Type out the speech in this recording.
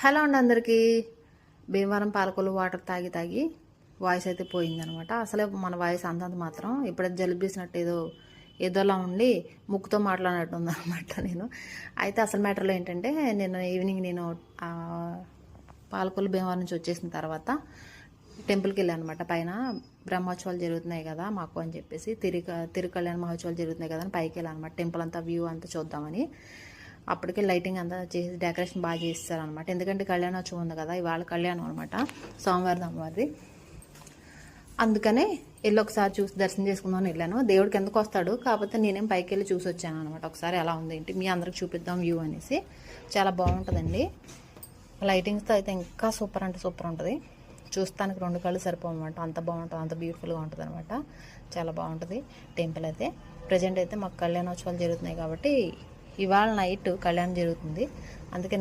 Hello అండి అందరికీ. Bhimavaram Palakollu water తాగి తాగి వాయిస్ అయితే పోయిందనమాట. అసలే మన వాయిస్ అంతంత మాత్రం. ఇప్పుడైతే జలుబు చేసినట్టు ఏదోలా ఉండి ముక్కుతో మాట్లాడినట్టు ఉందనమాట నేను. అయితే అసలు మ్యాటర్లో ఏంటంటే, ఈవినింగ్ నేను పాలకొల్లు భీమవరం నుంచి వచ్చేసిన తర్వాత టెంపుల్కి వెళ్ళాను అనమాట. పైన బ్రహ్మోత్సవాలు జరుగుతున్నాయి కదా మాకు అని చెప్పేసి, తిరుకళ్యాణ మహోత్సవాలు జరుగుతున్నాయి కదా అని పైకి వెళ్ళాను అనమాట. టెంపుల్ అంతా వ్యూ అంతా చూద్దామని. అప్పటికే లైటింగ్ అంతా చేసి డెకరేషన్ బాగా చేస్తారనమాట. ఎందుకంటే కళ్యాణోత్సవం ఉంది కదా, ఇవాళ కళ్యాణం అనమాట, సోమవారం అమ్మవారిది. అందుకనే వెళ్ళి ఒకసారి చూసి దర్శనం చేసుకుందామని వెళ్ళాను. దేవుడికి ఎందుకు వస్తాడు, కాకపోతే నేనేం పైకి వెళ్ళి చూసి వచ్చాను అనమాట. ఒకసారి ఎలా ఉంది ఏంటి మీ అందరికి చూపిద్దాం వ్యూ అనేసి. చాలా బాగుంటుందండి. లైటింగ్స్తో అయితే ఇంకా సూపర్ అంటే సూపర్ ఉంటుంది. చూస్తానికి రెండు కళ్ళు సరిపోవన్నమాట. అంత బాగుంటుంది, అంత బ్యూటిఫుల్గా ఉంటుంది అనమాట. చాలా బాగుంటుంది టెంపుల్ అయితే. ప్రజెంట్ అయితే మాకు కళ్యాణోత్సవాలు జరుగుతున్నాయి కాబట్టి ఇవాళ నైట్ కళ్యాణం జరుగుతుంది. అందుకే